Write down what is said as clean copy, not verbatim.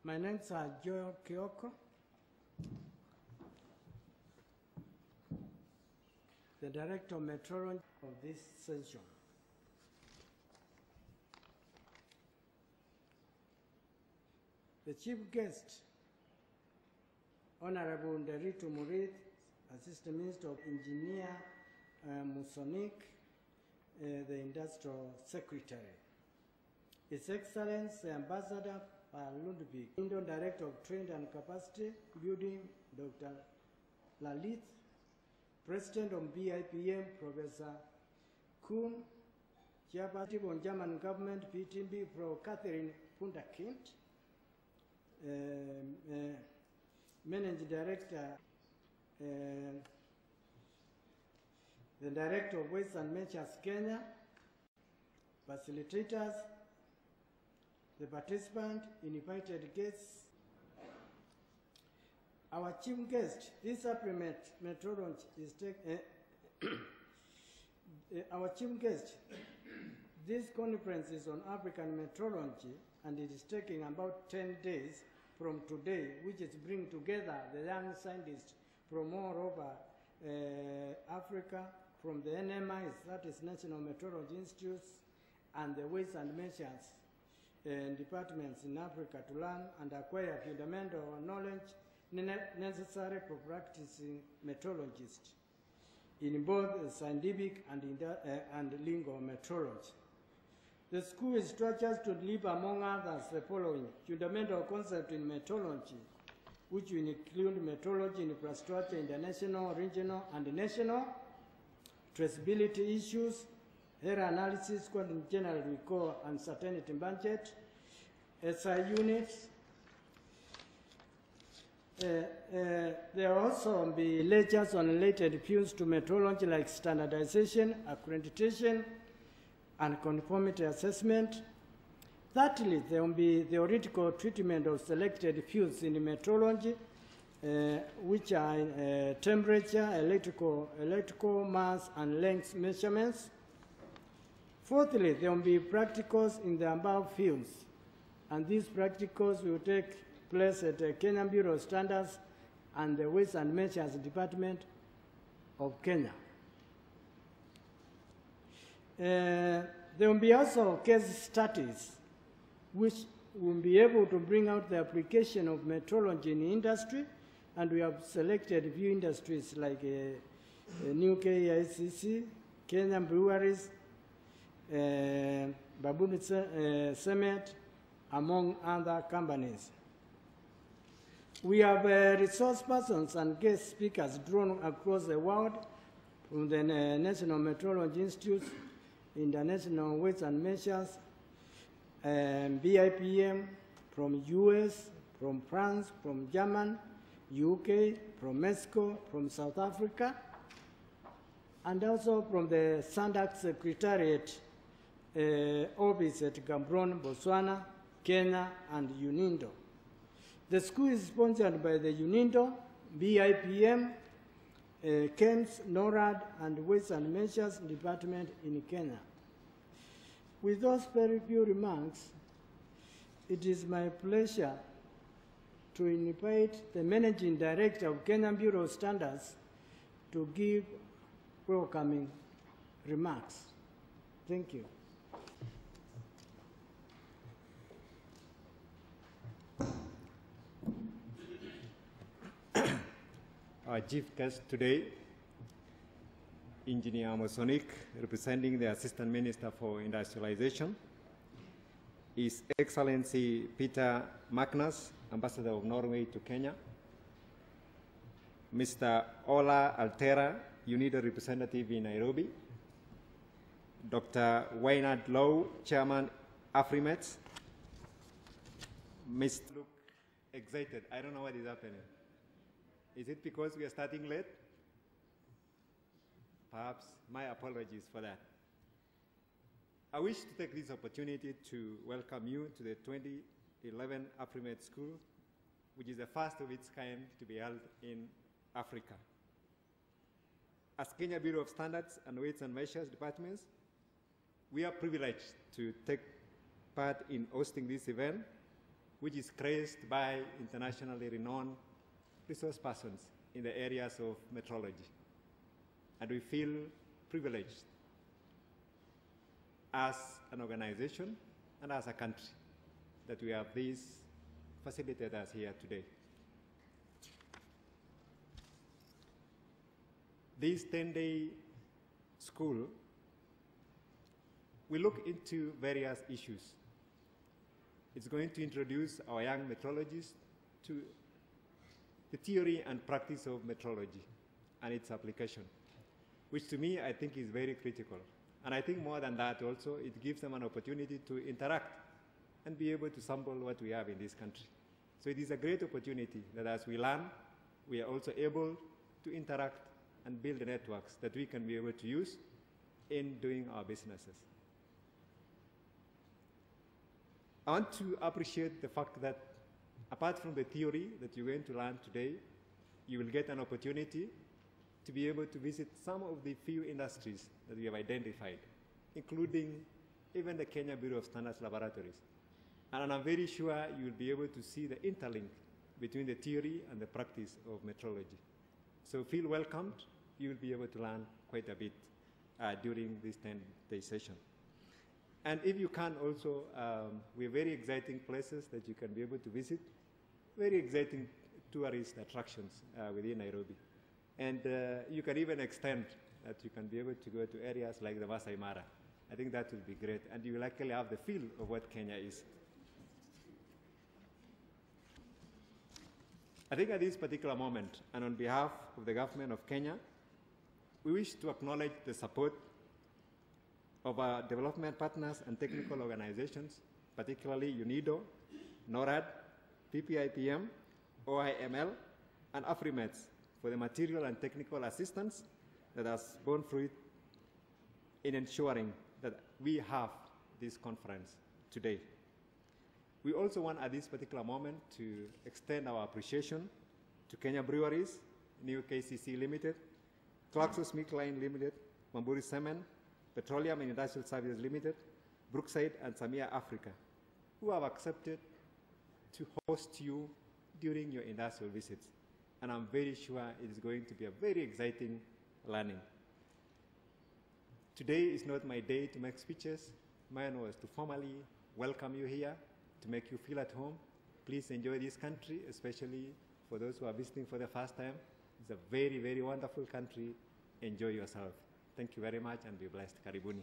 My name's Joel Kioko, the Director of Metrology of this session. The chief guest, Honorable Nderitu Murith, Assistant Minister of Engineer Musonik, the Industrial Secretary. His Excellency Ambassador Ludwig, Indian Director of Trade and Capacity Building, Dr. Lalit, President of BIPM, Professor Kuhn, Chairperson on German Government, PTB, Pro Catherine Punderkind, Managing Director, the Director of Waste and Measures Kenya, facilitators, the participant, invited guests. Our chief guest, this AFRIMETS Metrology is our chief guest, this conference is on African metrology, and it is taking about 10 days from today, which is bringing together the young scientists from all over Africa, from the NMIs, that is National Metrology Institutes, and the Waste and Measures departments in Africa to learn and acquire fundamental knowledge necessary for practicing metrologists in both scientific and lingual metrology. The school is structured to deliver, among others, the following fundamental concepts in metrology, which will include metrology infrastructure, international, regional, and national, traceability issues, error analysis, what in general we call uncertainty budget, SI units. There will also be lectures on related fields to metrology like standardization, accreditation, and conformity assessment. Thirdly, there will be theoretical treatment of selected fields in metrology, which are temperature, electrical mass, and length measurements. Fourthly, there will be practicals in the above fields, and these practicals will take place at the Kenyan Bureau of Standards and the Waste and Measures Department of Kenya. There will be also case studies which will be able to bring out the application of metrology in industry, and we have selected a few industries like New KICC, Kenyan breweries, Babuni Cement, among other companies. We have resource persons and guest speakers drawn across the world from the National Metrology Institute, International Weights and Measures, BIPM, from US, from France, from Germany, UK, from Mexico, from South Africa, and also from the SANDAC Secretariat office at Gabron, Botswana, Kenya, and UNINDO. The school is sponsored by the UNINDO, BIPM, KEMS, NORAD, and Waste and Measures Department in Kenya. With those very few remarks, it is my pleasure to invite the Managing Director of Kenyan Bureau of Standards to give welcoming remarks. Thank you. Our chief guest today, Engineer Musonik, representing the Assistant Minister for Industrialization, His Excellency Peter Magnus, Ambassador of Norway to Kenya, Mr. Ola Altera, UNIDO representative in Nairobi, Dr. Waynard Lowe, Chairman AFRIMETS. Mr. Look excited. I don't know what is happening. Is it because we are starting late? Perhaps my apologies for that. I wish to take this opportunity to welcome you to the 2011 AFRIMETS School, which is the first of its kind to be held in Africa. As Kenya Bureau of Standards and Weights and Measures departments, we are privileged to take part in hosting this event, which is graced by internationally renowned resource persons in the areas of metrology. And we feel privileged as an organization and as a country that we have these facilitators here today. This 10-day school will look into various issues. It's going to introduce our young metrologists to the theory and practice of metrology and its application, which to me I think is very critical. And I think more than that also, it gives them an opportunity to interact and be able to sample what we have in this country. So it is a great opportunity that as we learn, we are also able to interact and build the networks that we can be able to use in doing our businesses. I want to appreciate the fact that apart from the theory that you're going to learn today, you will get an opportunity to be able to visit some of the few industries that we have identified, including even the Kenya Bureau of Standards laboratories. And I'm very sure you will be able to see the interlink between the theory and the practice of metrology. So feel welcomed. You will be able to learn quite a bit during this 10-day session. And if you can also, we have very exciting places that you can be able to visit, very exciting tourist attractions within Nairobi. And you can even extend that you can be able to go to areas like the Masai Mara. I think that will be great, and you will actually have the feel of what Kenya is. I think at this particular moment, and on behalf of the government of Kenya, we wish to acknowledge the support of our development partners and technical organizations, particularly UNIDO, NORAD, PPIPM, OIML, and AFRIMETS for the material and technical assistance that has borne fruit in ensuring that we have this conference today. We also want at this particular moment to extend our appreciation to Kenya Breweries, New KCC Limited, GlaxoSmithKline Limited, Mamburi Cement, Petroleum and Industrial Services Limited, Brookside and Samia Africa, who have accepted to host you during your industrial visits. And I'm very sure it is going to be a very exciting learning. Today is not my day to make speeches. Mine was to formally welcome you here, to make you feel at home. Please enjoy this country, especially for those who are visiting for the first time. It's a very, very wonderful country. Enjoy yourself. Thank you very much and be blessed. Karibuni.